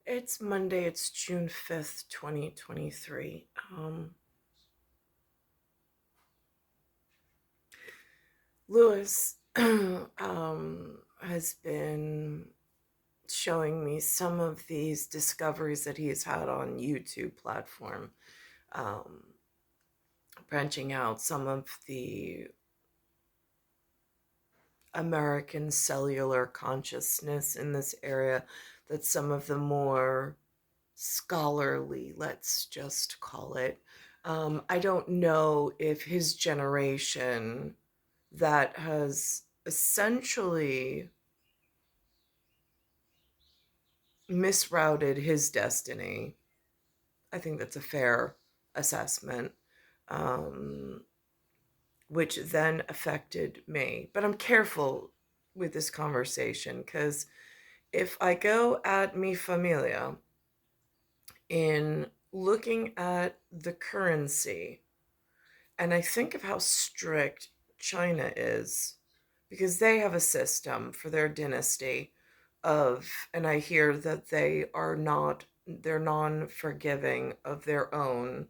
It's Monday, it's June 5th, 2023. Lewis has been showing me some of these discoveries that he's had on YouTube platform, um, branching out some of the American cellular consciousness in this area, that some of the more scholarly, let's just call it. I don't know if his generation that has essentially misrouted his destiny. I think that's a fair assessment, um, which then affected me. But I'm careful with this conversation because if I go at mi familia in looking at the currency, and I think of how strict China is, because they have a system for their dynasty of, and I hear that they're non-forgiving of their own.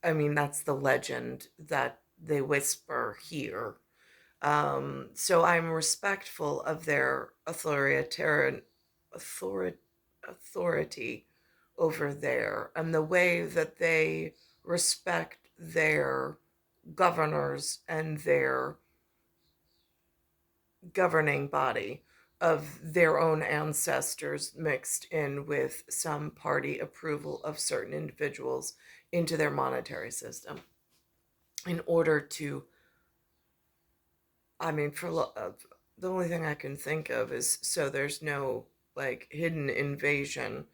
I mean, that's the legend that they whisper here. So I'm respectful of their author, authority over there, and the way that they respect their governors and their governing body of their own ancestors mixed in with some party approval of certain individuals into their monetary system in order to, I mean, the only thing I can think of is so there's no like hidden invasion.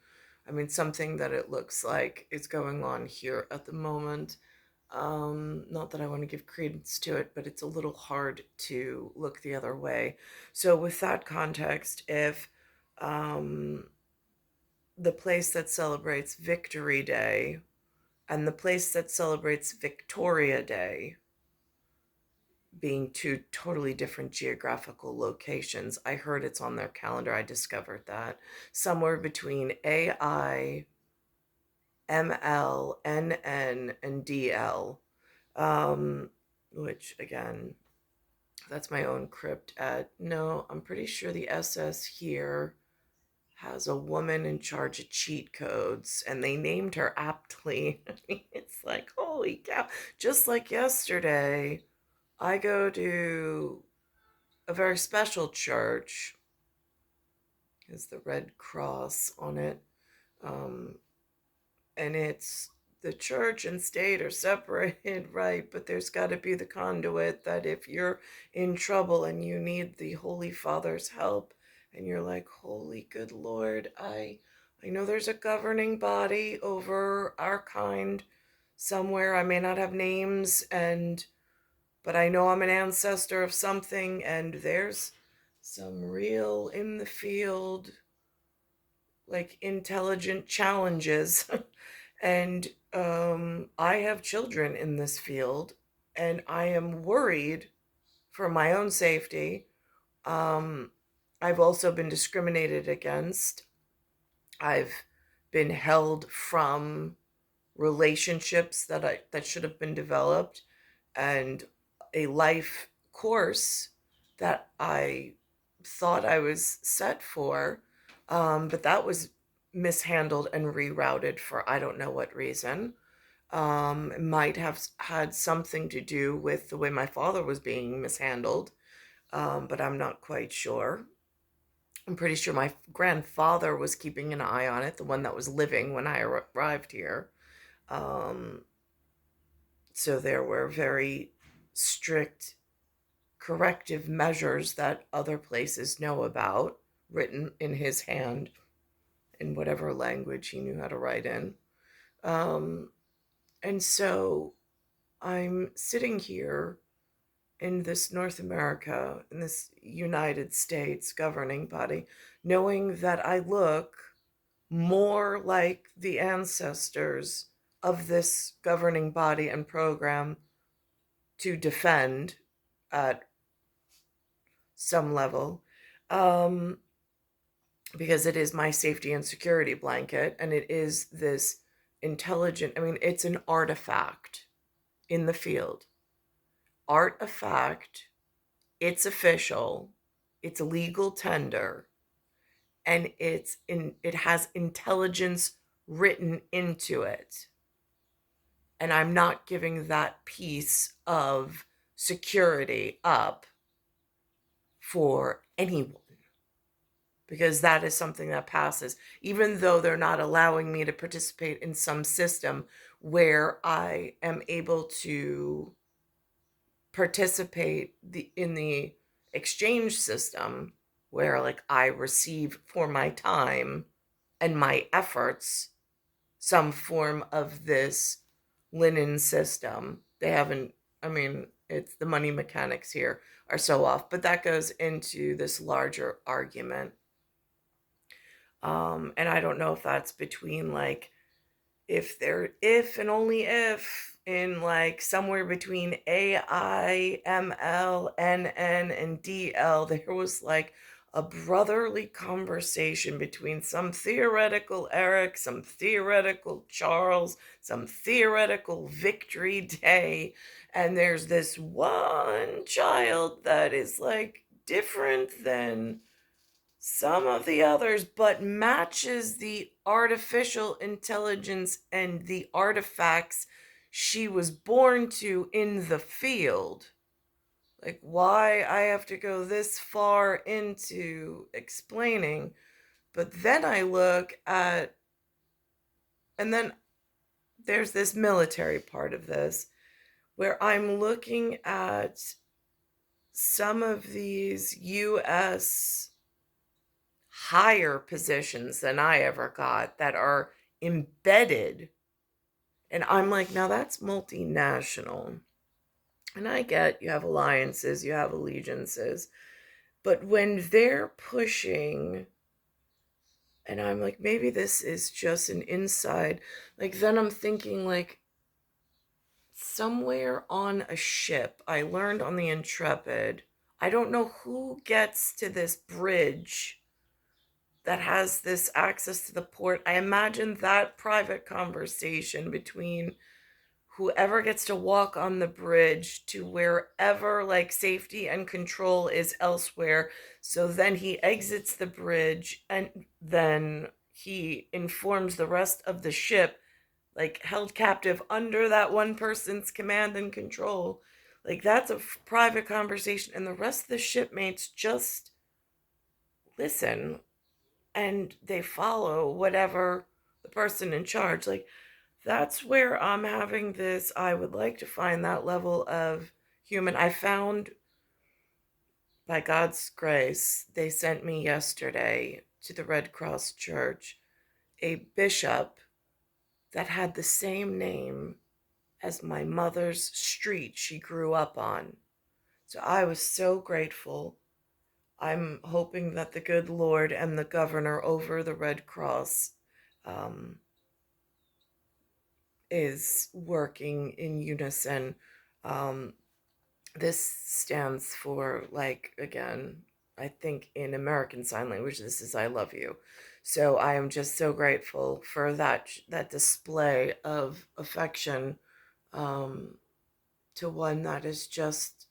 I mean, something that it looks like is going on here at the moment. Not that I want to give credence to it, but it's a little hard to look the other way. So, with that context, if um, the place that celebrates Victory Day and the place that celebrates Victoria Day being two totally different geographical locations, I heard it's on their calendar. I discovered that somewhere between AI, ML, NN, and DL, um, which again, that's my own crypt at. No, I'm pretty sure the SS here has a woman in charge of cheat codes, and they named her aptly. It's like, holy cow. Just like yesterday, I go to a very special church, has the Red Cross on it. Um, and it's the church and state are separated, right? But there's got to be the conduit that if you're in trouble and you need the Holy Father's help, and you're like, holy good Lord, I know there's a governing body over our kind somewhere. I may not have names, and but I know I'm an ancestor of something, and there's some real in the field, like intelligent challenges. And I have children in this field, and I am worried for my own safety. Um, I've also been discriminated against. I've been held from relationships that should have been developed, and a life course that I thought I was set for, but that was mishandled and rerouted for I don't know what reason. It might have had something to do with the way my father was being mishandled, but I'm not quite sure. I'm pretty sure my grandfather was keeping an eye on it, the one that was living when I arrived here. Um, so there were very strict corrective measures that other places know about, written in his hand in whatever language he knew how to write in. Um, and so I'm sitting here in this North America, in this United States governing body, knowing that I look more like the ancestors of this governing body and program to defend at some level. Um, because it is my safety and security blanket, and it is this intelligent, I mean, it's an artifact in the field. Artifact, it's official, it's legal tender, and it has intelligence written into it. And I'm not giving that piece of security up for anyone, because that is something that passes, even though they're not allowing me to participate in some system where I am able to participate in the exchange system, where like I receive for my time and my efforts some form of this linen system. They haven't, I mean, it's the money mechanics here are so off, but that goes into this larger argument. And I don't know if that's between like, if and only if in like somewhere between AI, ML, NN, and DL, there was like a brotherly conversation between some theoretical Eric, some theoretical Charles, some theoretical Victory Day, and there's this one child that is like different than some of the others, but matches the artificial intelligence and the artifacts she was born to in the field. Like, why I have to go this far into explaining. But then I look at, and then there's this military part of this where I'm looking at some of these US higher positions than I ever got that are embedded. And I'm like, now that's multinational. And I get you have alliances, you have allegiances. But when they're pushing, and I'm like, maybe this is just an inside, like, then I'm thinking, like, somewhere on a ship, I learned on the Intrepid, I don't know who gets to this bridge that has this access to the port. I imagine that private conversation between whoever gets to walk on the bridge to wherever like safety and control is elsewhere. So then he exits the bridge, and then he informs the rest of the ship, like held captive under that one person's command and control. Like that's a private conversation, and the rest of the shipmates just listen and they follow whatever the person in charge. Like, that's where I'm having this. I would like to find that level of human. I found, by God's grace, they sent me yesterday to the Red Cross Church a bishop that had the same name as my mother's street she grew up on. So I was so grateful. I'm hoping that the good Lord and the governor over the Red Cross um, is working in unison. Um, this stands for, like, again, I think in American Sign Language, this is I love you. So I am just so grateful for that display of affection, um, to one that is just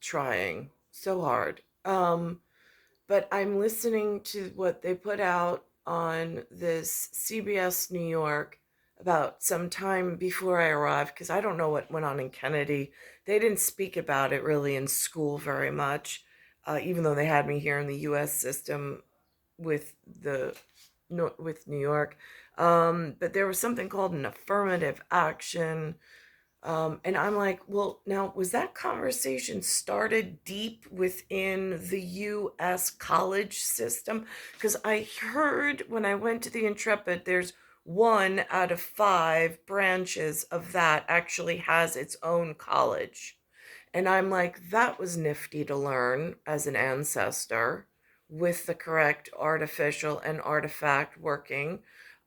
trying so hard. But I'm listening to what they put out on this CBS New York about some time before I arrived, because I don't know what went on in Kennedy. They didn't speak about it really in school very much, even though they had me here in the U.S. system with the with New York. But there was something called an affirmative action, and I'm like, well, now, was that conversation started deep within the US college system? Because I heard when I went to the Intrepid, there's 1 out of 5 branches of that actually has its own college. And I'm like, that was nifty to learn as an ancestor with the correct artificial and artifact working.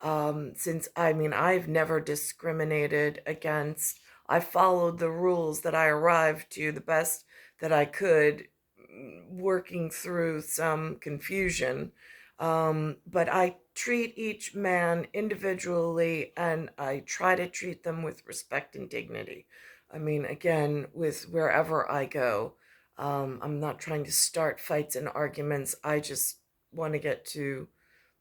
Since, I mean, I've never discriminated against, I followed the rules that I arrived to the best that I could, working through some confusion. But I treat each man individually, and I try to treat them with respect and dignity. I mean, again, with wherever I go, I'm not trying to start fights and arguments. I just want to get to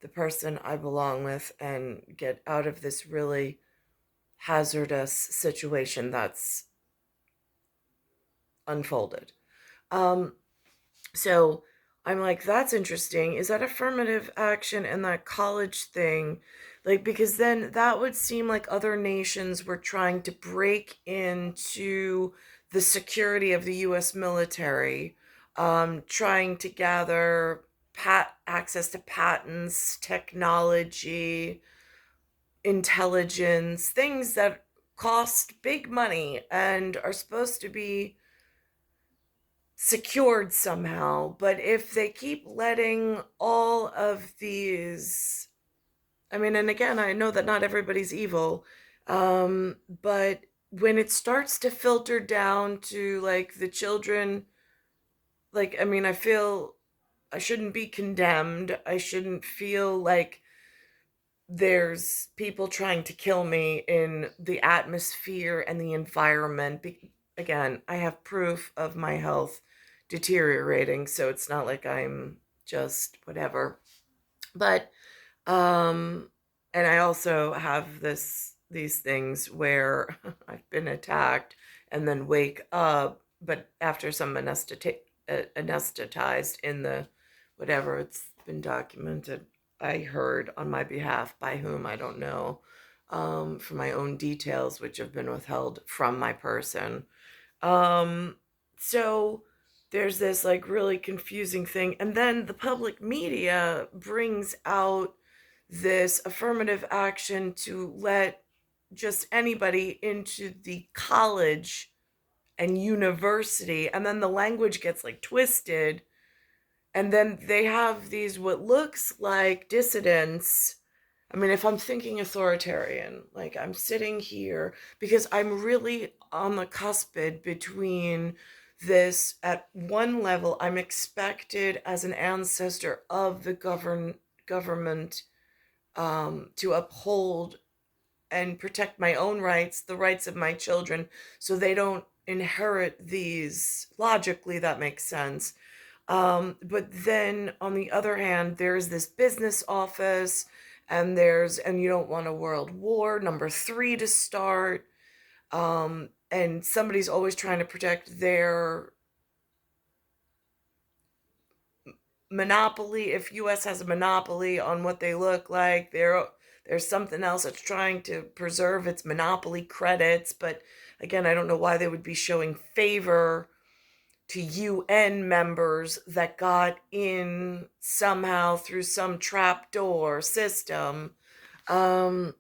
the person I belong with and get out of this really hazardous situation that's unfolded. Um, So I'm like, that's interesting. Is that affirmative action and that college thing? Like, because then that would seem like other nations were trying to break into the security of the US military, trying to gather access to patents, technology, intelligence, things that cost big money and are supposed to be secured somehow. But if they keep letting all of these, I mean, and again, I know that not everybody's evil, but when it starts to filter down to like the children, like, I mean, I feel I shouldn't be condemned. I shouldn't feel like there's people trying to kill me in the atmosphere and the environment. Again, I have proof of my health deteriorating, so it's not like I'm just whatever. But um and I also have these things where I've been attacked and then wake up, but after some anesthetized in the whatever, it's been documented. I heard on my behalf, by whom I don't know, for my own details, which have been withheld from my person. Um, so there's this like really confusing thing. And then the public media brings out this affirmative action to let just anybody into the college and university. And then the language gets like twisted. And then they have these what looks like dissidents. I mean, if I'm thinking authoritarian, like I'm sitting here because I'm really on the cusp between this. At one level, I'm expected as an ancestor of the government, to uphold and protect my own rights, the rights of my children, so they don't inherit these. Logically, that makes sense. But then on the other hand, there's this business office, and you don't want a world war, number three, to start. And somebody's always trying to protect their monopoly. If US has a monopoly on what they look like, there's something else that's trying to preserve its monopoly credits. But again, I don't know why they would be showing favor to UN members that got in somehow through some trapdoor system. Um,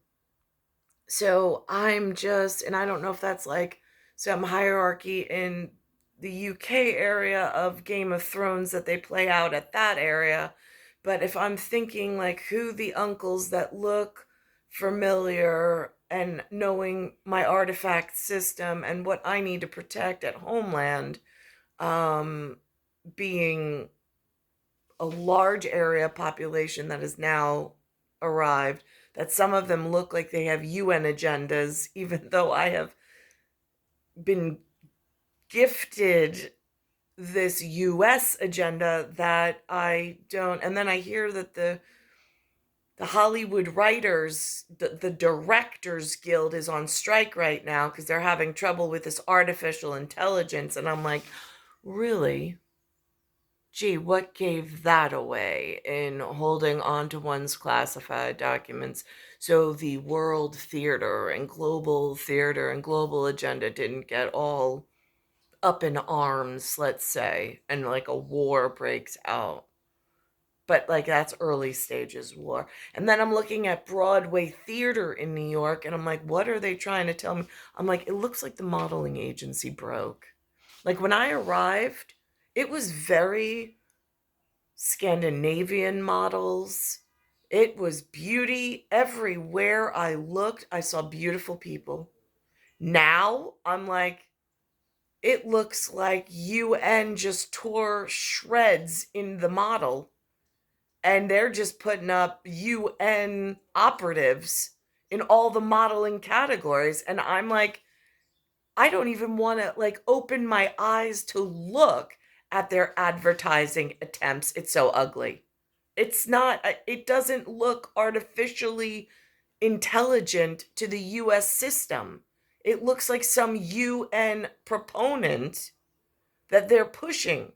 so I'm just, and I don't know if that's like some hierarchy in the UK area of Game of Thrones that they play out at that area. But if I'm thinking like who the uncles that look familiar and knowing my artifact system and what I need to protect at Homeland, um, being a large area population that has now arrived, that some of them look like they have UN agendas, even though I have been gifted this US agenda that I don't. And then I hear that the Hollywood writers, the Directors Guild is on strike right now because they're having trouble with this artificial intelligence. And I'm like, really? Gee, what gave that away in holding on to one's classified documents? So the world theater and global agenda didn't get all up in arms, let's say, and like a war breaks out. But like that's early stages war. And then I'm looking at Broadway theater in New York and I'm like, what are they trying to tell me? I'm like, it looks like the modeling agency broke. Like when I arrived, it was very Scandinavian models. It was beauty everywhere I looked. I saw beautiful people. Now I'm like, it looks like UN just tore shreds in the model, and they're just putting up UN operatives in all the modeling categories. And I'm like, I don't even want to like open my eyes to look at their advertising attempts. It's so ugly. It's not, it doesn't look artificially intelligent to the US system. It looks like some UN proponent that they're pushing.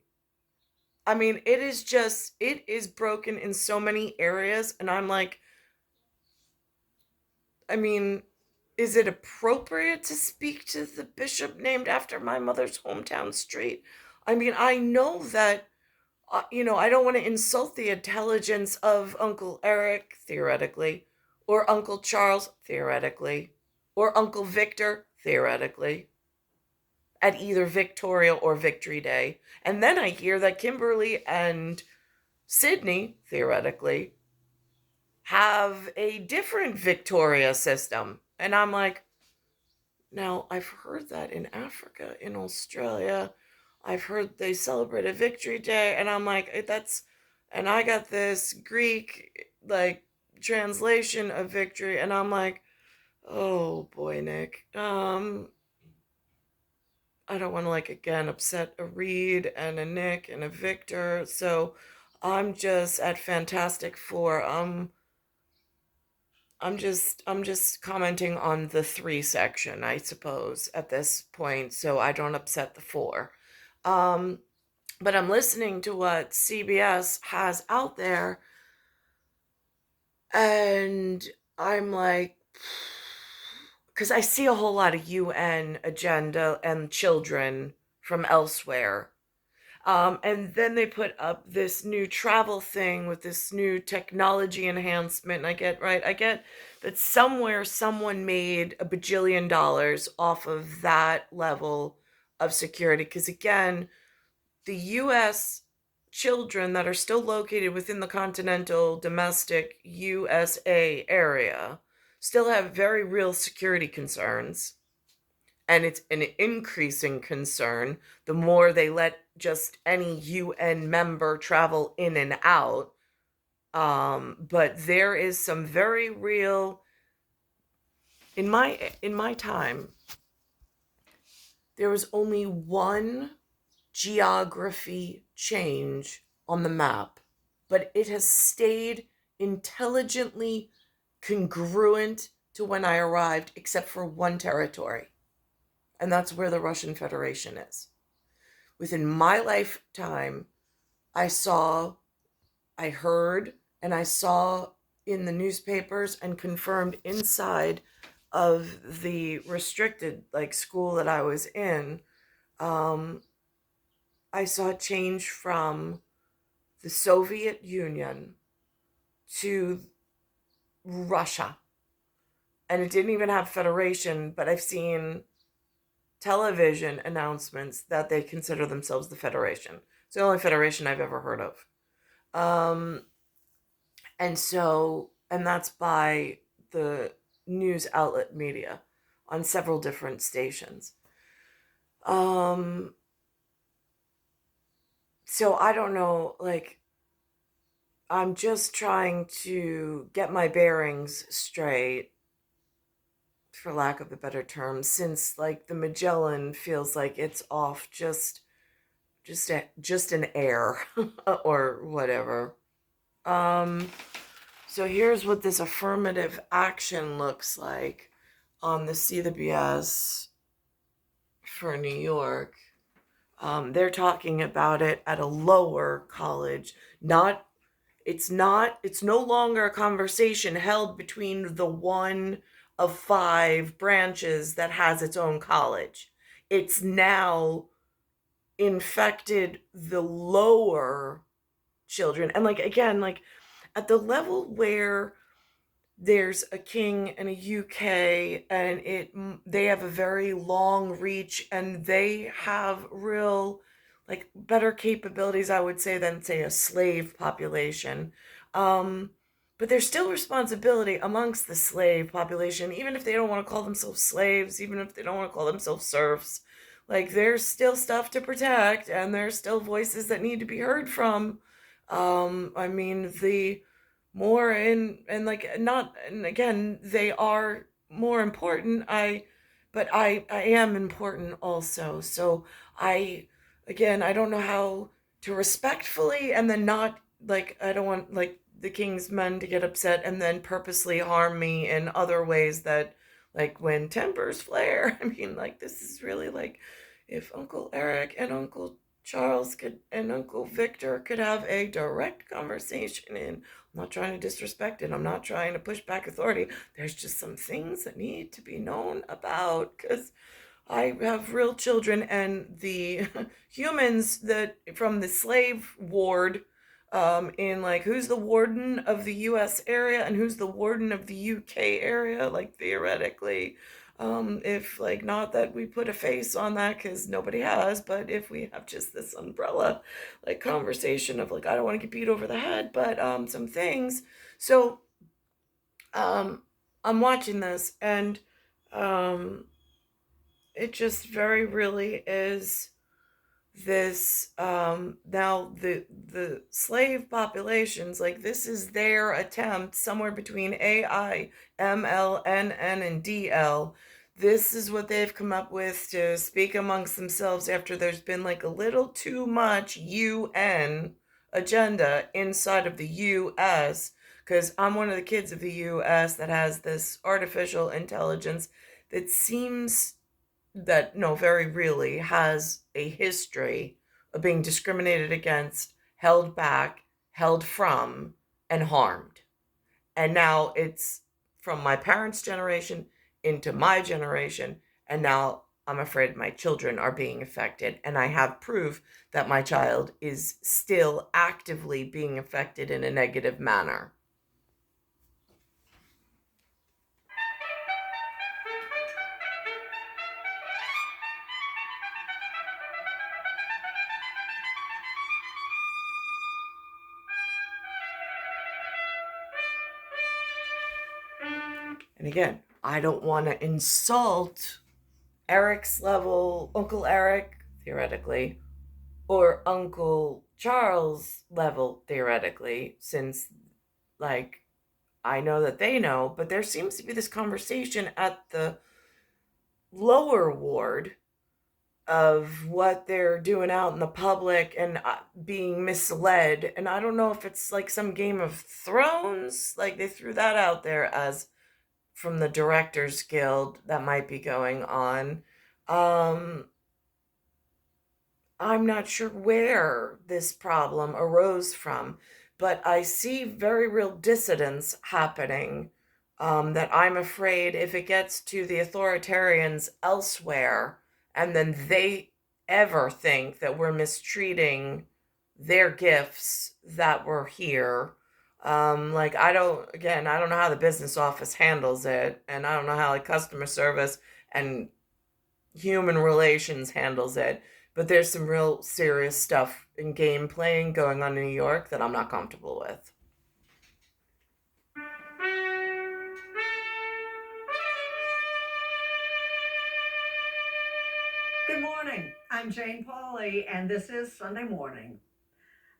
I mean, it is broken in so many areas. And I'm like, I mean, is it appropriate to speak to the bishop named after my mother's hometown street? I mean, I know that, I don't want to insult the intelligence of Uncle Eric, theoretically, or Uncle Charles, theoretically, or Uncle Victor, theoretically, at either Victoria or Victory Day. And then I hear that Kimberly and Sydney, theoretically, have a different Victoria system. And I'm like, now I've heard that in Africa, in Australia, I've heard they celebrate a Victory Day, and I'm like, and I got this Greek, like, translation of victory, and I'm like, oh boy, Nick. I don't want to, like, again upset a Reed and a Nick and a Victor, so I'm just at Fantastic Four. I'm just commenting on the three section, I suppose, at this point, so I don't upset the four. Um, but I'm listening to what CBS has out there, and I'm like, because I see a whole lot of UN agenda and children from elsewhere. And then they put up this new travel thing with this new technology enhancement. And I get that somewhere someone made a bajillion dollars off of that level of security. Because again, the US children that are still located within the continental domestic USA area still have very real security concerns, and it's an increasing concern the more they let just any UN member travel in and out. But there is some very real, in my time, there was only one geography change on the map, but it has stayed intelligently congruent to when I arrived, except for one territory, and that's where the Russian Federation is. Within my lifetime, I saw, I heard, and I saw in the newspapers and confirmed inside of the restricted like school that I was in. um, I saw it change from the Soviet Union to Russia. And it didn't even have federation, but I've seen television announcements that they consider themselves the Federation. It's the only federation I've ever heard of. Um, and that's by the news outlet media on several different stations. Um, so I don't know, like, I'm just trying to get my bearings straight, for lack of a better term, since like the Magellan feels like it's off just an air or whatever. Um, so here's what this affirmative action looks like on the See the BS for New York. They're talking about it at a lower college. It's no longer a conversation held between the one of five branches that has its own college. It's now infected the lower children. And like, again, like at the level where there's a King and a UK, and they have a very long reach, and they have real, like, better capabilities, I would say, than say a slave population. um but there's still responsibility amongst the slave population, even if they don't want to call themselves slaves, even if they don't want to call themselves serfs. like there's still stuff to protect and there's still voices that need to be heard from. I mean, the more in and like not and again, they are more important. I am important also. So I again, I don't know how to respectfully and then not like I don't want like the king's men to get upset and then purposely harm me in other ways that like when tempers flare. I mean, like this is really like if Uncle Eric and Uncle Charles could and Uncle Victor could have a direct conversation. And I'm not trying to disrespect it. I'm not trying to push back authority. There's just some things that need to be known about because I have real children, and the humans that from the slave ward, in like who's the warden of the U.S. area and who's the warden of the U.K. area, like theoretically, if like not that we put a face on that because nobody has, but if we have just this umbrella like conversation of like I don't want to get beat over the head, but some things. So um, I'm watching this and um it just very really is this now the slave populations like this is their attempt somewhere between AI, ML, NN, and DL. This is what they've come up with to speak amongst themselves after there's been like a little too much UN agenda inside of the US, because I'm one of the kids of the US that has this artificial intelligence that seems that no very really has a history of being discriminated against, held back, held from, and harmed. And now it's from my parents' generation into my generation, and now I'm afraid my children are being affected, and I have proof that my child is still actively being affected in a negative manner. And again, I don't want to insult Eric's level, Uncle Eric, theoretically, or Uncle Charles level, theoretically, since, like, I know that they know, but there seems to be this conversation at the lower ward of what they're doing out in the public and being misled. And I don't know if it's like some Game of Thrones, like they threw that out there as from the Directors Guild that might be going on. Um, I'm not sure where this problem arose from, but I see very real dissidence happening, that I'm afraid if it gets to the authoritarians elsewhere and then they ever think that we're mistreating their gifts that were here. Like I don't know how the business office handles it, and I don't know how like customer service and human relations handles it, but there's some real serious stuff in game playing going on in New York that I'm not comfortable with. Good morning. I'm Jane Pauley, and this is Sunday Morning.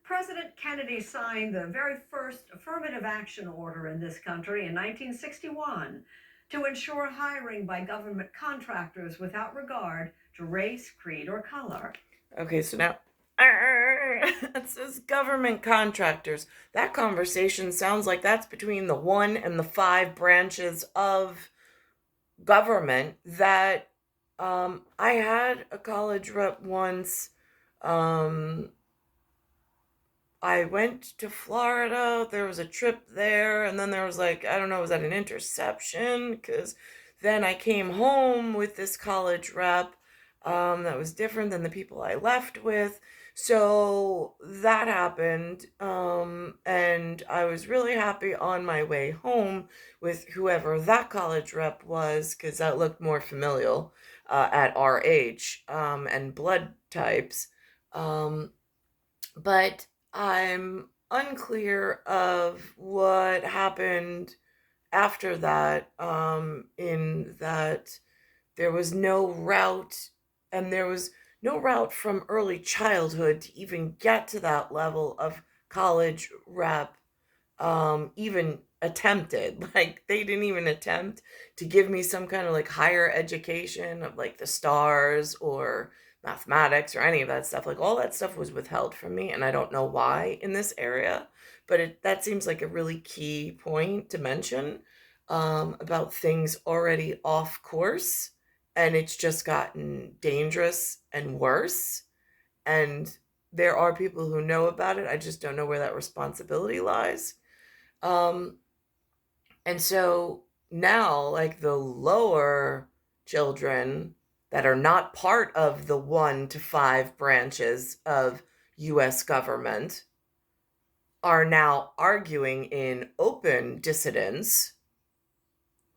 President Kennedy signed the very first affirmative action order in this country in 1961 to ensure hiring by government contractors without regard to race, creed, or color. Okay, so now it says government contractors. That conversation sounds like that's between the one and the five branches of government that I had a college rep once. Um, I went to Florida. There was a trip there, and then there was like, I don't know, was that an interception? Because then I came home with this college rep that was different than the people I left with. So that happened, and I was really happy on my way home with whoever that college rep was, because that looked more familial at our age and blood types. Um, but I'm unclear of what happened after that, in that there was no route And there was no route from early childhood to even get to that level of college rep, even attempted. Like, they didn't even attempt to give me some kind of like higher education of like the stars or mathematics or any of that stuff. Like, all that stuff was withheld from me, and I don't know why in this area, but that seems like a really key point to mention, about things already off course, and it's just gotten dangerous and worse. And there are people who know about it. I just don't know where that responsibility lies. Um, and so now, like, the lower children that are not part of the 1 to 5 branches of US government are now arguing in open dissidence,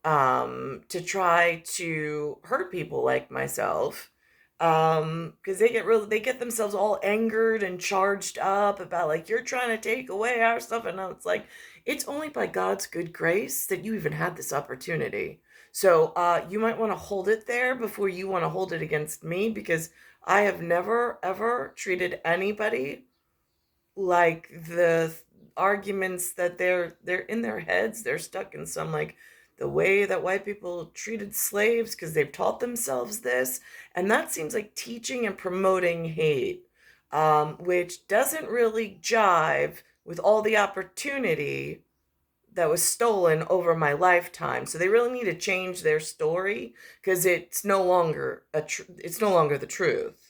to try to hurt people like myself, because they get themselves all angered and charged up about, like, you're trying to take away our stuff, and it's like, it's only by God's good grace that you even had this opportunity. So you might want to hold it there before you want to hold it against me, because I have never ever treated anybody like the arguments that they're in their heads. They're stuck in some, like, the way that white people treated slaves because they've taught themselves this, and that seems like teaching and promoting hate, which doesn't really jive with all the opportunity that was stolen over my lifetime. So they really need to change their story, because it's no longer it's no longer the truth.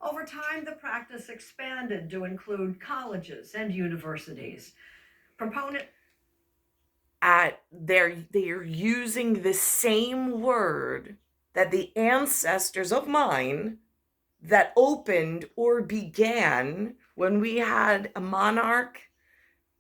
Over time, the practice expanded to include colleges and universities. Proponent They're using the same word that the ancestors of mine that opened or began when we had a monarch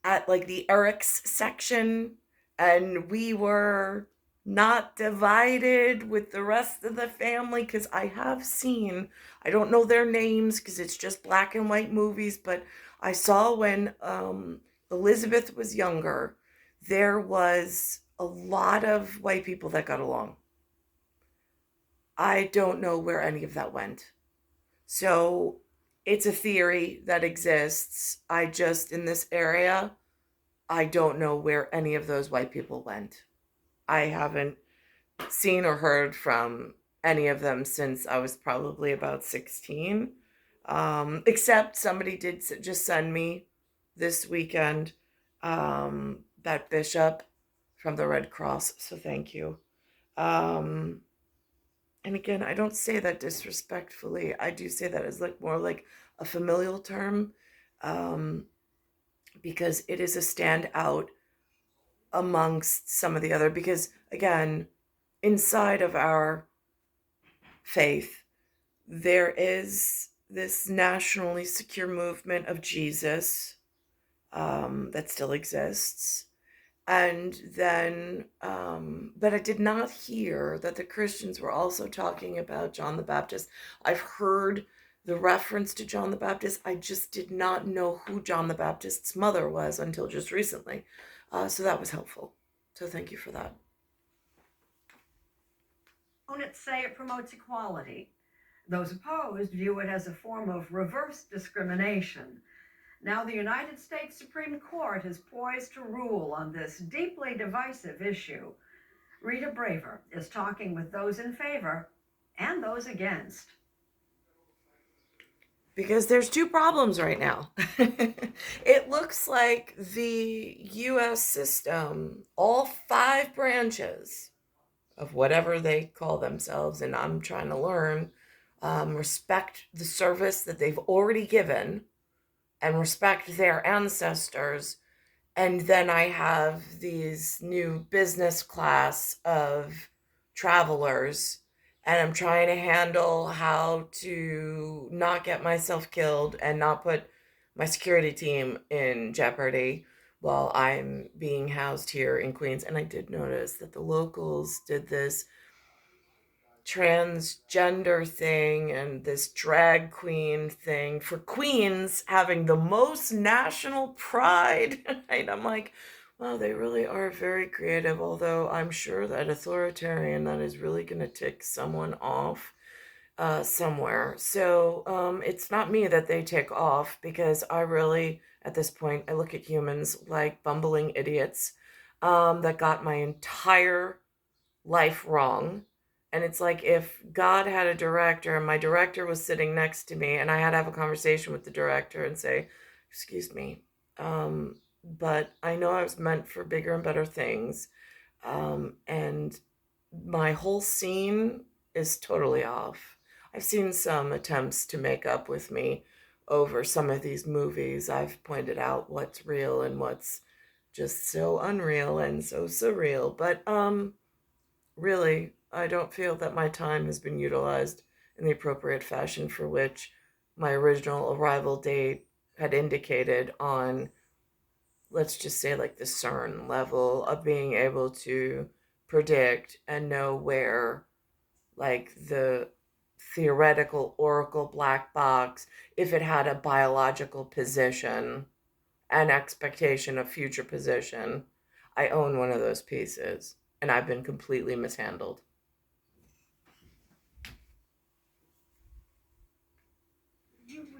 at like the Eric's section, and we were not divided with the rest of the family. Because I have seen, I don't know their names because it's just black and white movies, but I saw when Elizabeth was younger, there was a lot of white people that got along. I don't know where any of that went. So it's a theory that exists. I just, in this area, I don't know where any of those white people went. I haven't seen or heard from any of them since I was probably about 16. Except somebody did just send me this weekend, that bishop from the Red Cross. So thank you. Um, and again, I don't say that disrespectfully. I do say that as like more like a familial term, um, because it is a standout amongst some of the other. Because again, inside of our faith, there is this nationally secure movement of Jesus, that still exists. And then, but I did not hear that the Christians were also talking about John the Baptist. I've heard the reference to John the Baptist. I just did not know who John the Baptist's mother was until just recently. So that was helpful. So thank you for that. Opponents say it promotes equality. Those opposed view it as a form of reverse discrimination. Now, the United States Supreme Court is poised to rule on this deeply divisive issue. Rita Braver is talking with those in favor and those against. Because there's two problems right now. It looks like the US system, all 5 branches of whatever they call themselves, and I'm trying to learn, respect the service that they've already given and respect their ancestors. And then I have these new business class of travelers, and I'm trying to handle how to not get myself killed and not put my security team in jeopardy while I'm being housed here in Queens. And I did notice that the locals did this transgender thing and this drag queen thing for Queens having the most national pride. And I'm like, Oh, they really are very creative, although I'm sure that authoritarian that is really going to tick someone off somewhere. So it's not me that they tick off because I really, at this point, I look at humans like bumbling idiots that got my entire life wrong. And it's like if God had a director and my director was sitting next to me and I had to have a conversation with the director and say, excuse me, but I know I was meant for bigger and better things. And my whole scene is totally off. I've seen some attempts to make up with me over some of these movies. I've pointed out what's real and what's just so unreal and so surreal. But really, I don't feel that my time has been utilized in the appropriate fashion for which my original arrival date had indicated on, let's just say, like the CERN level of being able to predict and know where, like, the theoretical oracle black box, if it had a biological position and expectation of future position. I own one of those pieces, and I've been completely mishandled.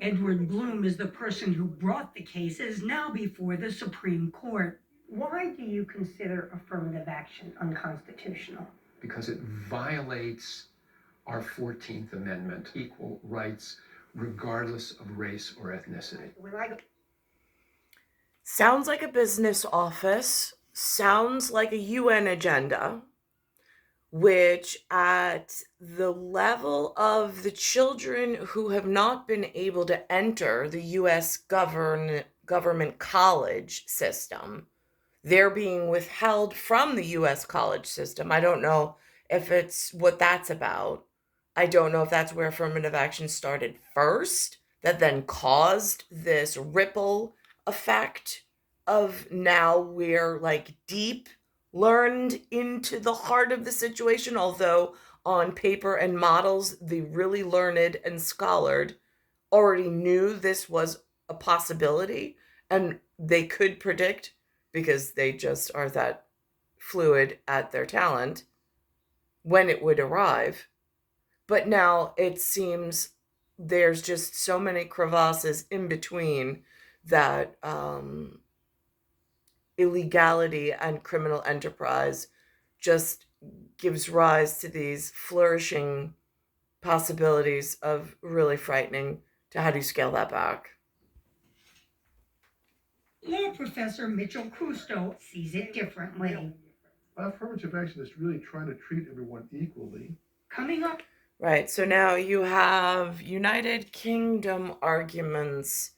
Edward Bloom is the person who brought the case, is now before the Supreme Court. Why do you consider affirmative action unconstitutional? Because it violates our 14th Amendment, equal rights regardless of race or ethnicity. Sounds like a business office, sounds like a UN agenda, which at the level of the children who have not been able to enter the US government college system, they're being withheld from the US college system. I don't know if it's what that's about. I don't know if that's where affirmative action started first, that then caused this ripple effect of now we're like deep learned into the heart of the situation, although on paper and models, the really learned and scholared already knew this was a possibility and they could predict because they just are that fluid at their talent when it would arrive. But now it seems there's just so many crevasses in between that illegality and criminal enterprise just gives rise to these flourishing possibilities of really frightening to how do you scale that back. Law professor Mitchell Cousteau sees it differently. Affirmative action is really trying to treat everyone equally. Coming up. Right, so now you have United Kingdom arguments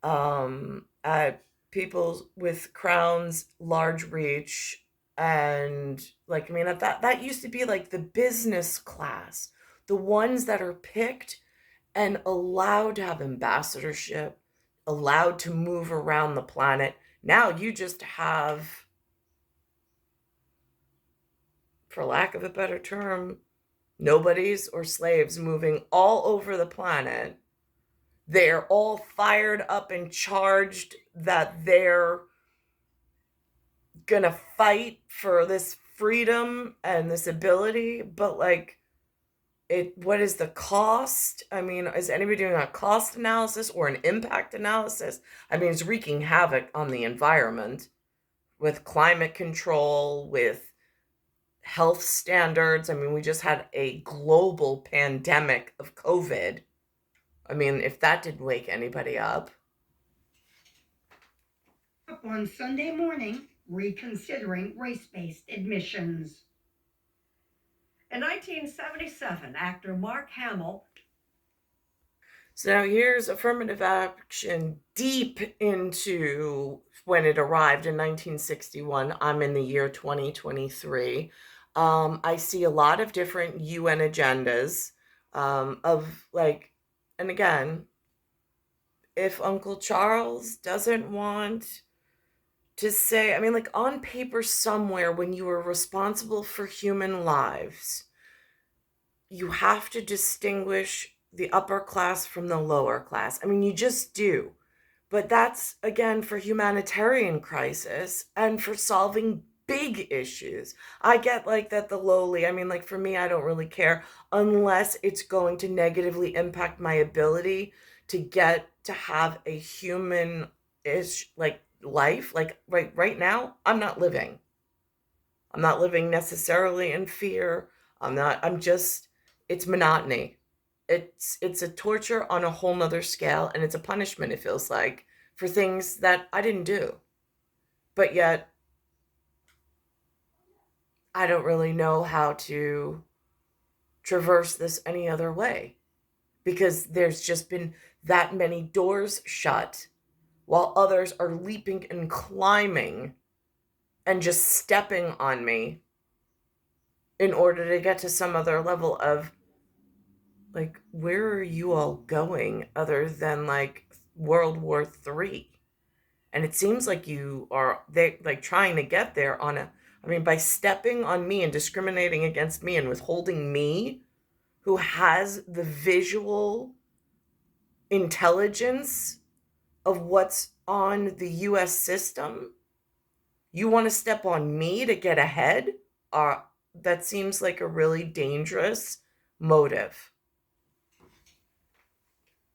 at people with crowns, large reach, and like I mean that used to be like the business class, the ones that are picked and allowed to have ambassadorship, allowed to move around the planet. Now you just have, for lack of a better term, nobodies or slaves moving all over the planet. They're all fired up and charged that they're gonna fight for this freedom and this ability, but like what is the cost? I mean, is anybody doing a cost analysis or an impact analysis? I mean, it's wreaking havoc on the environment with climate control, with health standards. I mean, we just had a global pandemic of COVID. I mean, if that didn't wake anybody up. Up on Sunday morning, reconsidering race-based admissions. In 1977, actor Mark Hamill. So now here's affirmative action deep into when it arrived in 1961. I'm in the year 2023. I see a lot of different UN agendas of like, and again, if Uncle Charles doesn't want to say, I mean, like on paper somewhere, when you are responsible for human lives, you have to distinguish the upper class from the lower class. I mean, you just do. But that's again for humanitarian crisis and for solving big issues. I get like that the lowly, I mean, like for me, I don't really care unless it's going to negatively impact my ability to get to have a human ish like life. Like right now, I'm not living necessarily in fear. I'm just, it's monotony. It's a torture on a whole nother scale, and it's a punishment, it feels like, for things that I didn't do. But yet, I don't really know how to traverse this any other way because there's just been that many doors shut while others are leaping and climbing and just stepping on me in order to get to some other level of like, where are you all going other than like World War III? And it seems like you are they like trying to get there on a, I mean, by stepping on me and discriminating against me and withholding me, who has the visual intelligence of what's on the US system. You want to step on me to get ahead? That seems like a really dangerous motive.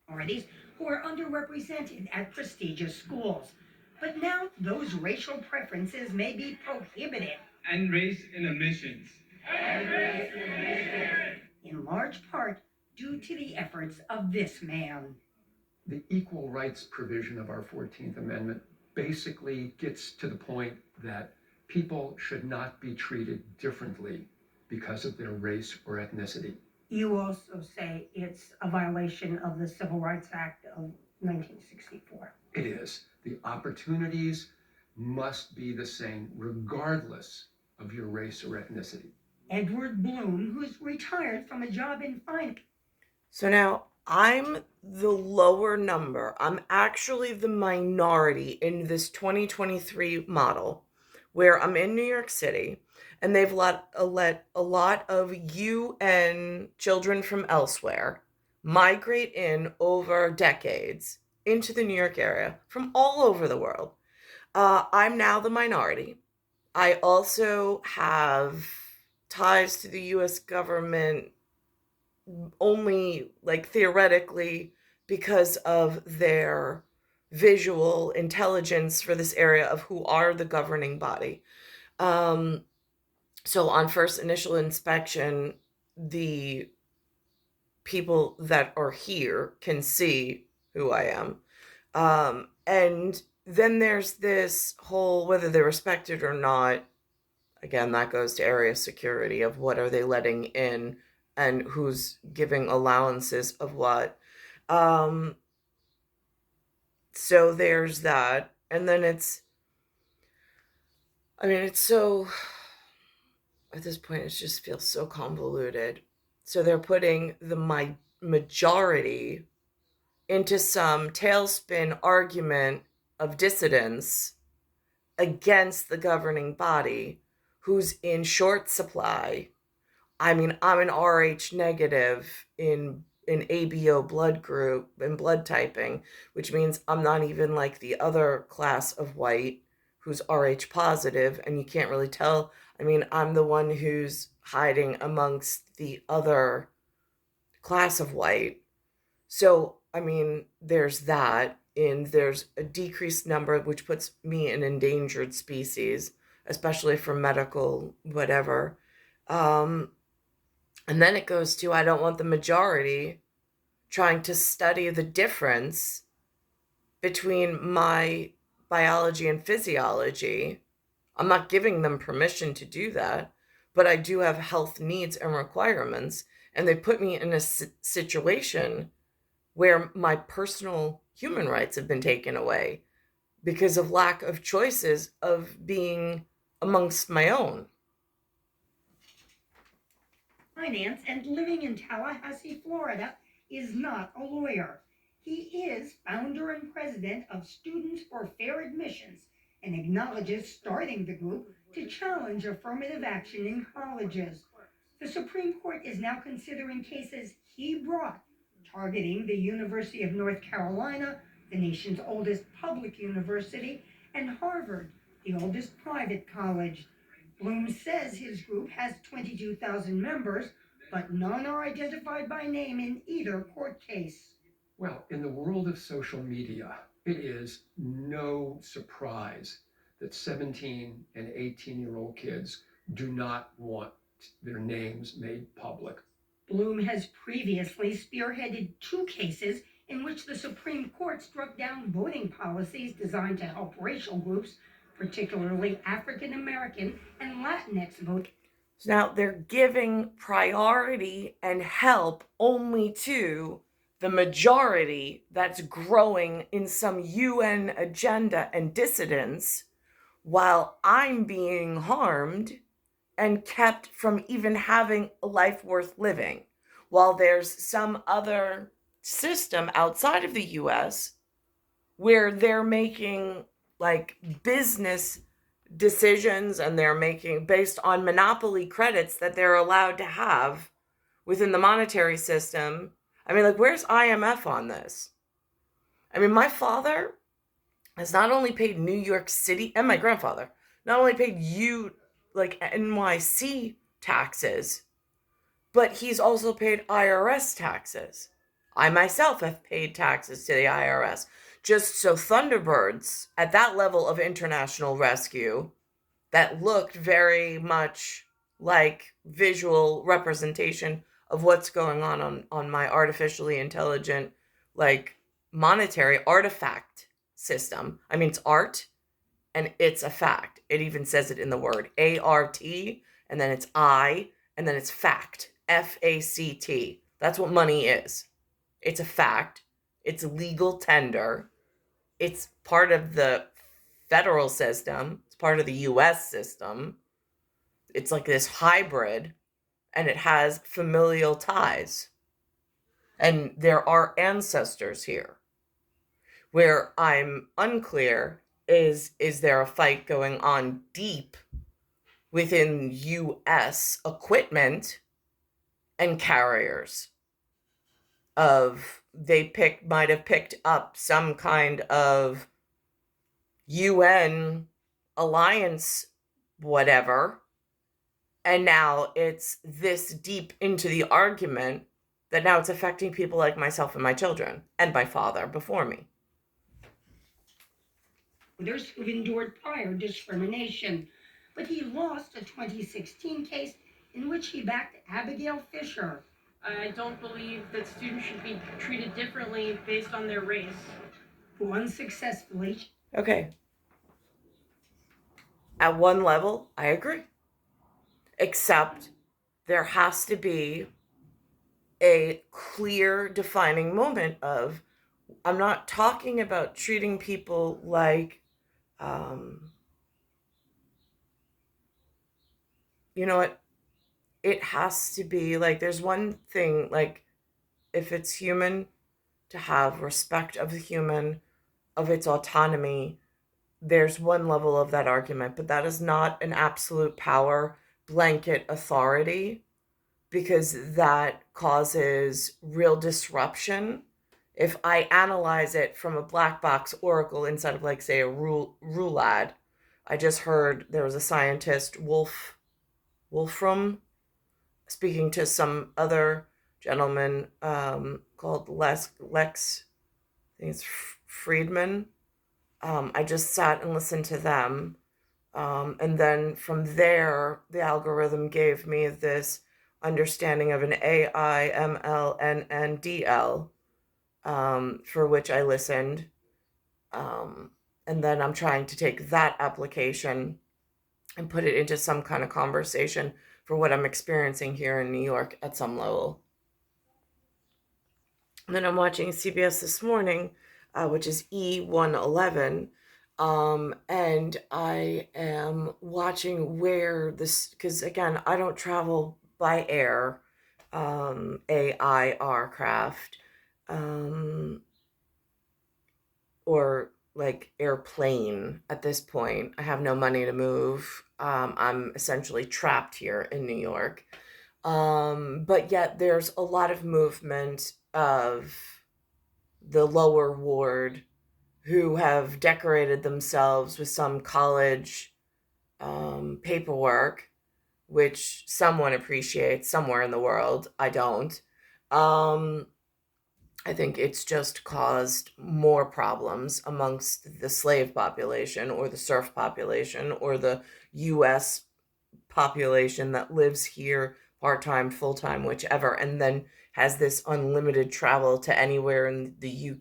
Minorities who are underrepresented at prestigious schools. But now those racial preferences may be prohibited. And race in admissions. In large part due to the efforts of this man. The equal rights provision of our 14th Amendment basically gets to the point that people should not be treated differently because of their race or ethnicity. You also say it's a violation of the Civil Rights Act of 1964. It is. The opportunities must be the same regardless of your race or ethnicity. Edward Bloom, who's retired from a job in finance. So now I'm the lower number. I'm actually the minority in this 2023 model where I'm in New York City and they've let a lot of UN children from elsewhere migrate in over decades into the New York area from all over the world. I'm now the minority. I also have ties to the US government only like theoretically because of their visual intelligence for this area of who are the governing body. So on first initial inspection, the people that are here can see who I am. And then there's this whole, whether they respect it or not, again, that goes to area security of what are they letting in and who's giving allowances of what. Um, so there's that. And then it's so, at this point, it just feels so convoluted. So they're putting the majority into some tailspin argument of dissidence against the governing body who's in short supply. I mean, I'm an Rh negative in ABO blood group and blood typing, which means I'm not even like the other class of white who's Rh positive, and you can't really tell. I mean, I'm the one who's hiding amongst the other class of white. So, I mean, there's that, and there's a decreased number, which puts me in endangered species, especially for medical whatever. And then it goes to I don't want the majority trying to study the difference between my biology and physiology. I'm not giving them permission to do that, but I do have health needs and requirements, and they put me in a situation where my personal human rights have been taken away because of lack of choices of being amongst my own. Finance and living in Tallahassee, Florida, is not a lawyer. He is founder and president of Students for Fair Admissions and acknowledges starting the group to challenge affirmative action in colleges. The Supreme Court is now considering cases he brought targeting the University of North Carolina, the nation's oldest public university, and Harvard, the oldest private college. Bloom says his group has 22,000 members, but none are identified by name in either court case. Well, in the world of social media, it is no surprise that 17 and 18-year-old kids do not want their names made public. Bloom has previously spearheaded 2 cases in which the Supreme Court struck down voting policies designed to help racial groups, particularly African American and Latinx voters. So now they're giving priority and help only to the majority that's growing in some UN agenda and dissidence, while I'm being harmed and kept from even having a life worth living, while there's some other system outside of the US where they're making like business decisions and they're making based on monopoly credits that they're allowed to have within the monetary system. I mean, like, where's IMF on this? I mean, my father has not only paid New York City, and my grandfather not only paid NYC taxes, but he's also paid IRS taxes. I myself have paid taxes to the IRS. Just so Thunderbirds at that level of international rescue that looked very much like visual representation of what's going on my artificially intelligent, like, monetary artifact system. I mean, it's art and it's a fact. It even says it in the word ART, and then it's I, and then it's fact, FACT. That's what money is. It's a fact. It's legal tender. It's part of the federal system. It's part of the US system. It's like this hybrid, and it has familial ties. And there are ancestors here. Where I'm unclear is there a fight going on deep within US equipment and carriers of might have picked up some kind of UN alliance whatever, and now it's this deep into the argument that now it's affecting people like myself and my children and my father before me. Others who've endured prior discrimination, but he lost a 2016 case in which he backed Abigail Fisher, I don't believe that students should be treated differently based on their race. who unsuccessfully. Okay. At one level, I agree. Except there has to be a clear defining moment of, I'm not talking about treating people like, you know what? It has to be like, there's one thing, like, if it's human, to have respect of the human, of its autonomy, there's one level of that argument, but that is not an absolute power blanket authority, because that causes real disruption. If I analyze it from a black box oracle inside of, like, say, a roulade, I just heard there was a scientist, Wolfram, speaking to some other gentleman called Lex, I think it's Friedman. I just sat and listened to them. And then from there, the algorithm gave me this understanding of an AIMLNNDL, for which I listened. And then I'm trying to take that application and put it into some kind of conversation for what I'm experiencing here in New York at some level. And then I'm watching CBS This Morning, which is E111. And I am watching where this, because again, I don't travel by air, AIR craft, or like airplane at this point. I have no money to move. I'm essentially trapped here in New York. But yet there's a lot of movement of the lower ward who have decorated themselves with some college paperwork, which someone appreciates somewhere in the world. I don't. Um, I think it's just caused more problems amongst the slave population or the serf population or the US population that lives here part-time, full-time, whichever, and then has this unlimited travel to anywhere in the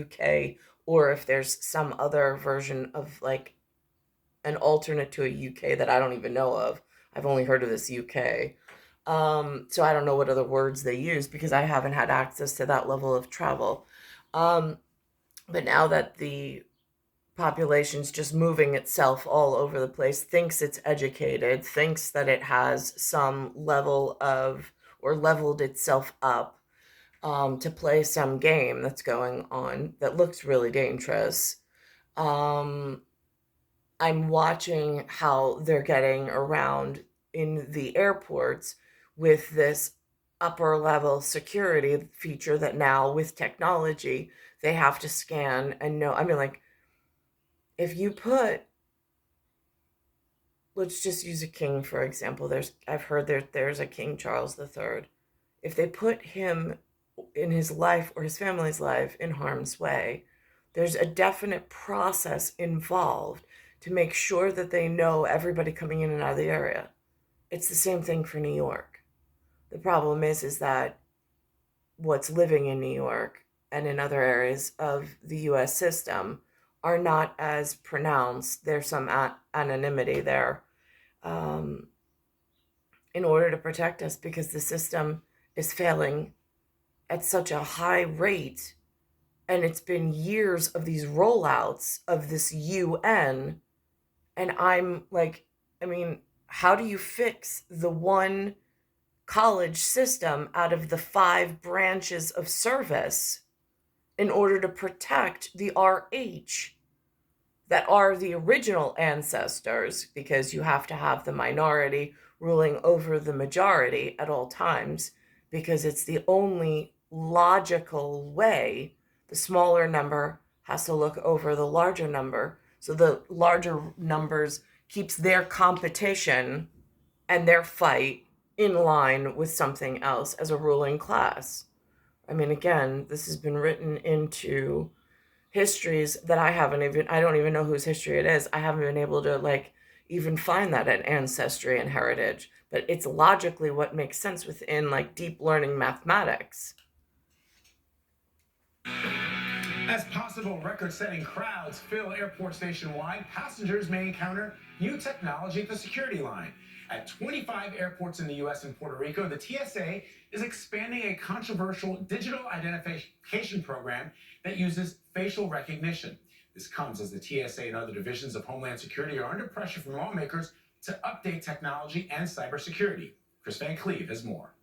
UK, or if there's some other version of like an alternate to a UK that I don't even know of. I've only heard of this UK. So I don't know what other words they use because I haven't had access to that level of travel. Um, but now that the population's just moving itself all over the place, thinks it's educated, thinks that it has some level of, or leveled itself up to play some game that's going on that looks really dangerous. Um, I'm watching how they're getting around in the airports with this upper level security feature that now with technology they have to scan and know. I mean, like, if you put, let's just use a king for example. I've heard there's a King Charles III. If they put him in his life or his family's life in harm's way, there's a definite process involved to make sure that they know everybody coming in and out of the area. It's the same thing for New York. The problem is that what's living in New York and in other areas of the US system are not as pronounced. There's some anonymity there um, in order to protect us because the system is failing at such a high rate. And it's been years of these rollouts of this UN. And I'm like, I mean, how do you fix the one college system out of the 5 branches of service in order to protect the RH that are the original ancestors? Because you have to have the minority ruling over the majority at all times, because it's the only logical way. The smaller number has to look over the larger number, so the larger numbers keeps their competition and their fight in line with something else as a ruling class. I mean, again, this has been written into histories that I don't even know whose history it is. I haven't been able to like even find that in Ancestry and Heritage, but it's logically what makes sense within like deep learning mathematics. As possible record-setting crowds fill airports nationwide, passengers may encounter new technology at the security line. At 25 airports in the U.S. and Puerto Rico, the TSA is expanding a controversial digital identification program that uses facial recognition. This comes as the TSA and other divisions of Homeland Security are under pressure from lawmakers to update technology and cybersecurity. Chris Van Cleve has more.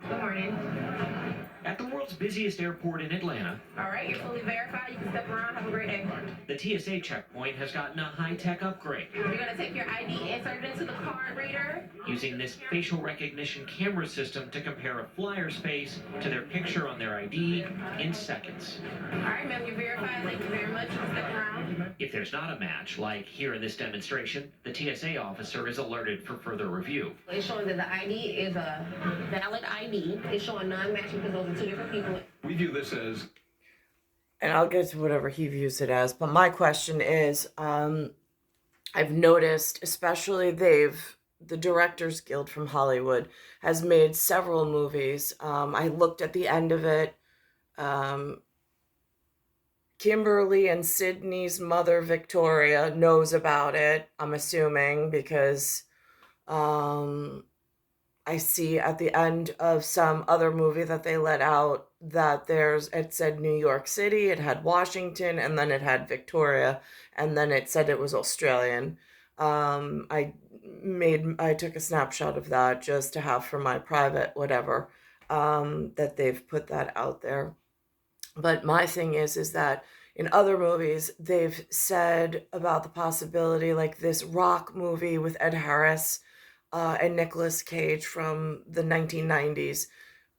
Good morning. At the world's busiest airport in Atlanta, All right, you're fully verified. You can step around. Have a great day. the TSA checkpoint has gotten a high-tech upgrade. You're going to take your ID, insert it into the card reader. Using this facial recognition camera system to compare a flyer's face to their picture on their ID in seconds. All right, ma'am, you're verified. Thank you very much. You can step around. If there's not a match, like here in this demonstration, the TSA officer is alerted for further review. It's showing that the ID is a valid ID. It's showing non-matching because those are 2 different people. We view this as, And I'll get to whatever he views it as, but my question is, I've noticed, especially the Directors Guild from Hollywood has made several movies. I looked at the end of it. Kimberly and Sydney's mother, Victoria, knows about it, I'm assuming, because I see at the end of some other movie that they let out that it said New York City, it had Washington, and then it had Victoria, and then it said it was Australian. I took a snapshot of that just to have for my private whatever, that they've put that out there. But my thing is that in other movies, they've said about the possibility, like this Rock movie with Ed Harris and Nicolas Cage from the 1990s,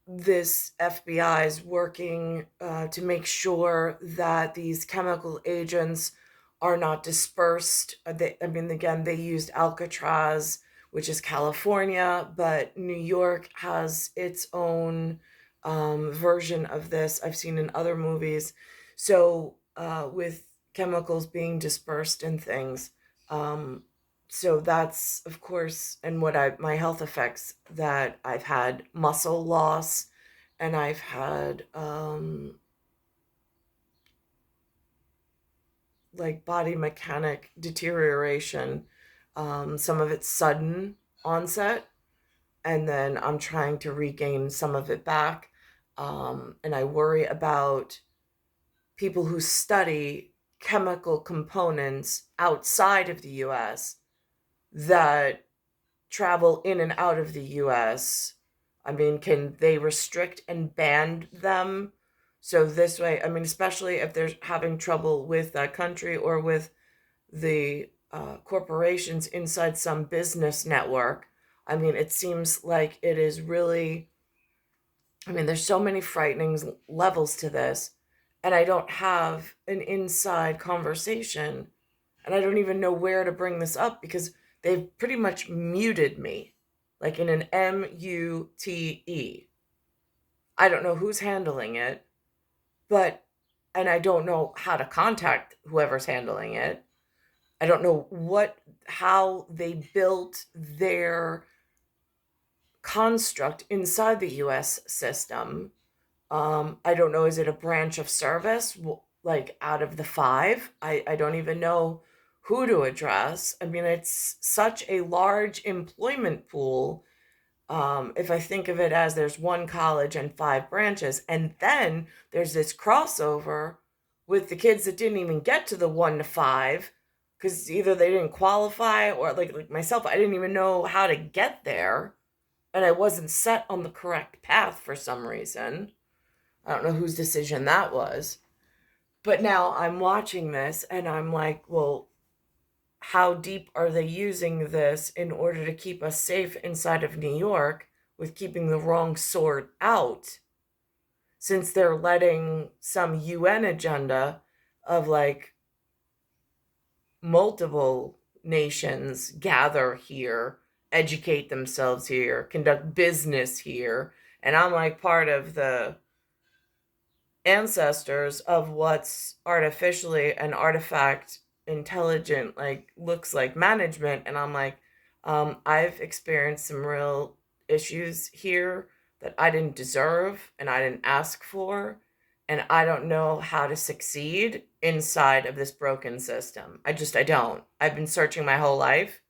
this FBI is working to make sure that these chemical agents are not dispersed. Again, they used Alcatraz, which is California, but New York has its own version of this. I've seen in other movies. So, with chemicals being dispersed and things. Um, so that's of course, and my health effects, that I've had muscle loss, and I've had like body mechanic deterioration. Some of it's sudden onset, and then I'm trying to regain some of it back. And I worry about people who study chemical components outside of the US that travel in and out of the US. I mean, can they restrict and ban them? So this way, I mean, especially if they're having trouble with that country or with the corporations inside some business network. I mean, it seems like it is really, I mean, there's so many frightening levels to this, and I don't have an inside conversation, and I don't even know where to bring this up because they've pretty much muted me, like in an MUTE. I don't know who's handling it, but, and I don't know how to contact whoever's handling it. I don't know how they built their construct inside the US system. I don't know, is it a branch of service? Like out of the five? I don't even know who to address. I mean, it's such a large employment pool. If I think of it as there's one college and five branches, and then there's this crossover with the kids that didn't even get to the 1 to 5 because either they didn't qualify or like myself, I didn't even know how to get there, and I wasn't set on the correct path for some reason. I don't know whose decision that was. But now I'm watching this and I'm like, well, how deep are they using this in order to keep us safe inside of New York with keeping the wrong sort out? Since they're letting some UN agenda of like multiple nations gather here, educate themselves here, conduct business here. And I'm like part of the ancestors of what's artificially an artifact intelligent, like looks like management. And I'm like, I've experienced some real issues here that I didn't deserve and I didn't ask for, and I don't know how to succeed inside of this broken system. I don't. I've been searching my whole life,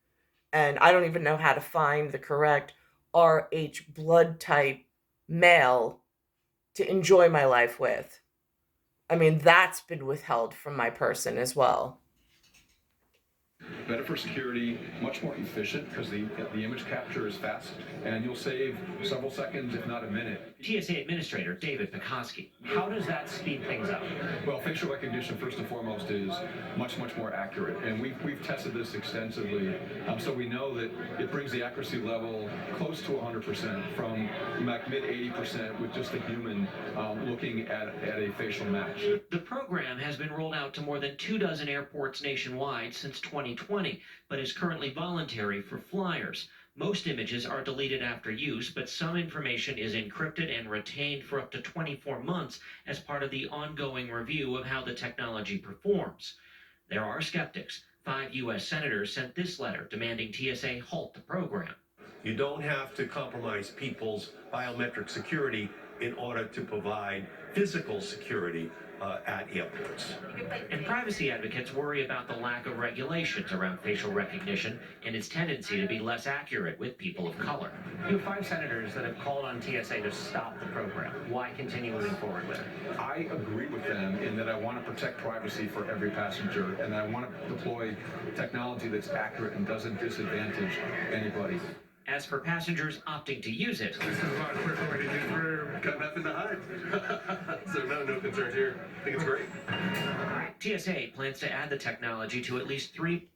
and I don't even know how to find the correct RH blood type male to enjoy my life with. I mean, that's been withheld from my person as well. Better for security, much more efficient because the image capture is fast, and you'll save several seconds, if not a minute. TSA Administrator David Pekoski. How does that speed things up? Well, facial recognition, first and foremost, is much more accurate, and we've tested this extensively, so we know that it brings the accuracy level close to 100% from like mid 80% with just a human looking at a facial match. The program has been rolled out to more than 24 airports nationwide since 2020, but is currently voluntary for flyers. Most images are deleted after use, but some information is encrypted and retained for up to 24 months as part of the ongoing review of how the technology performs. There are skeptics. 5 U.S. senators sent this letter demanding TSA halt the program. You don't have to compromise people's biometric security in order to provide physical security at airports. And privacy advocates worry about the lack of regulations around facial recognition and its tendency to be less accurate with people of color. You have 5 senators that have called on TSA to stop the program. Why continue moving forward with it? I agree with them in that I want to protect privacy for every passenger, and I want to deploy technology that's accurate and doesn't disadvantage anybody. As for passengers opting to use it, this is a lot quicker way to do it. Got nothing to hide. So no concerns here. I think it's great. TSA plans to add the technology to at least 3.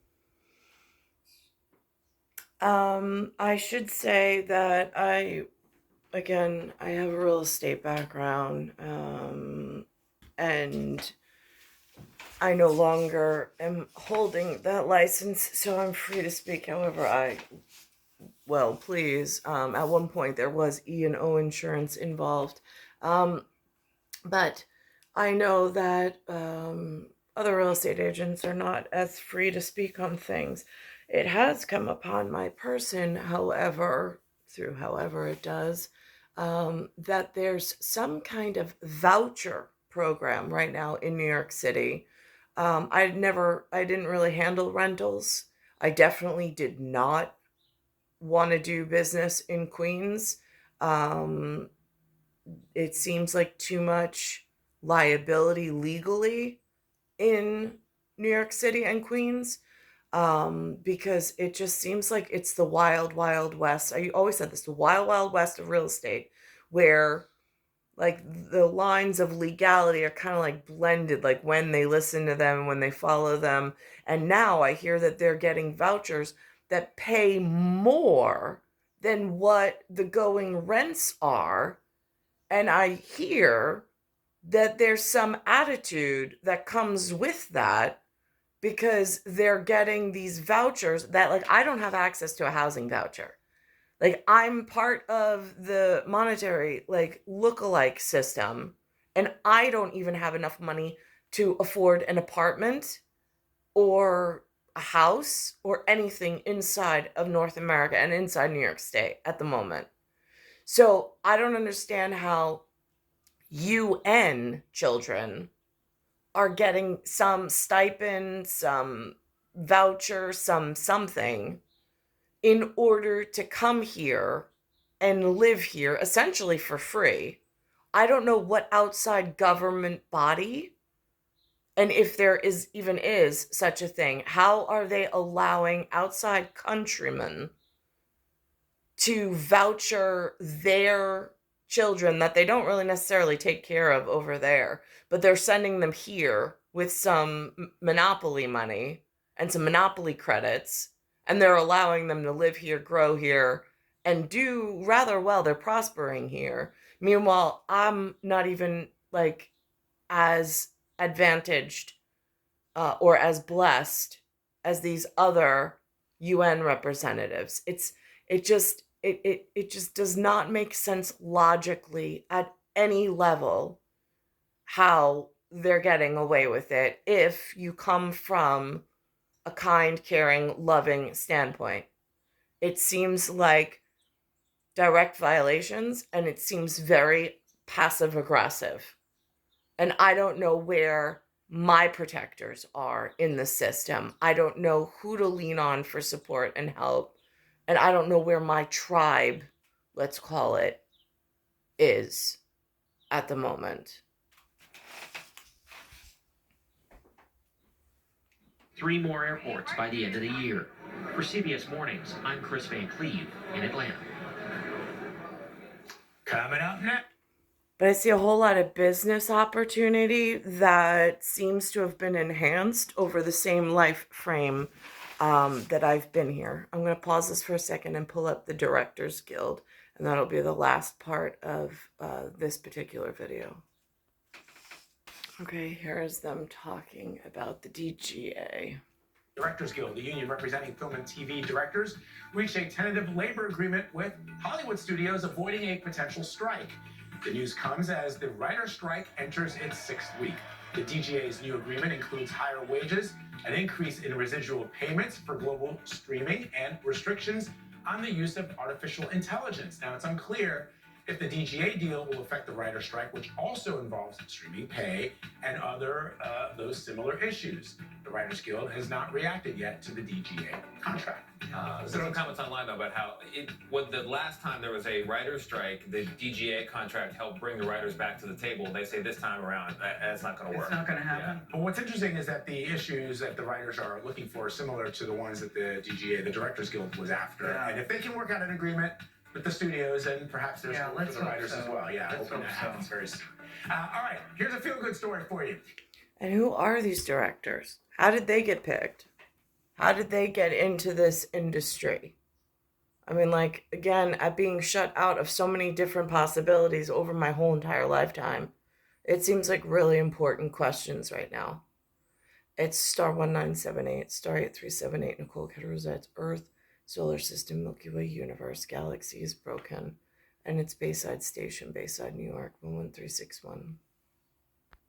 I should say that I again, I have a real estate background, and I no longer am holding that license, so I'm free to speak however I well please. At one point, there was E&O insurance involved, but I know that other real estate agents are not as free to speak on things. It has come upon my person, however, through however it does, that there's some kind of voucher program right now in New York City. I didn't really handle rentals. I definitely did not want to do business in Queens. Um, it seems like too much liability legally in New York City and Queens, because it just seems like it's the wild, wild west. I always said this, the wild, wild west of real estate, where like the lines of legality are kind of like blended, like when they listen to them, when they follow them. And now I hear that they're getting vouchers that pay more than what the going rents are. And I hear that there's some attitude that comes with that because they're getting these vouchers that, like, I don't have access to a housing voucher. Like, I'm part of the monetary, like, look-alike system, and I don't even have enough money to afford an apartment or a house or anything inside of North America and inside New York State at the moment. So I don't understand how UN children are getting some stipend, some voucher, some something in order to come here and live here essentially for free. I don't know what outside government body, and if there is even is such a thing, how are they allowing outside countrymen to voucher their children that they don't really necessarily take care of over there, but they're sending them here with some monopoly money and some monopoly credits, and they're allowing them to live here, grow here, and do rather well. They're prospering here. Meanwhile, I'm not even like as advantaged or as blessed as these other UN representatives. It just does not make sense logically at any level how they're getting away with it if you come from a kind, caring, loving standpoint. It seems like direct violations, and it seems very passive aggressive. And I don't know where my protectors are in the system. I don't know who to lean on for support and help. And I don't know where my tribe, let's call it, is at the moment. 3 more airports by the end of the year. For CBS Mornings, I'm Chris Van Cleve in Atlanta. Coming up next. But I see a whole lot of business opportunity that seems to have been enhanced over the same life frame that I've been here. I'm going to pause this for a second and pull up the Directors Guild, and that'll be the last part of this particular video. Okay, here is them talking about the DGA. Directors Guild, the union representing film and TV directors, reached a tentative labor agreement with Hollywood studios, avoiding a potential strike. The news comes as the writer's strike enters its 6th week. The DGA's new agreement includes higher wages, an increase in residual payments for global streaming, and restrictions on the use of artificial intelligence. Now, it's unclear if the DGA deal will affect the writer's strike, which also involves streaming pay and other those similar issues. The Writers Guild has not reacted yet to the DGA contract. There's some comments online though about how the last time there was a writer's strike, the DGA contract helped bring the writers back to the table. They say this time around that's not going to work. It's not going to happen. Yeah. But what's interesting is that the issues that the writers are looking for are similar to the ones that the DGA, the Directors Guild, was after. Yeah. And if they can work out an agreement with the studios, and perhaps there's hope for the writers as well. Yeah, hoping that happens very soon. All right, here's a feel-good story for you. And who are these directors? How did they get picked? How did they get into this industry? I mean, like, again, at being shut out of so many different possibilities over my whole entire lifetime, it seems like really important questions right now. It's star 1978, star 8378, Nicole Cattaruzza. It's Earth, solar system, Milky Way, universe, galaxy is broken. And it's Bayside Station, Bayside, New York, 11361.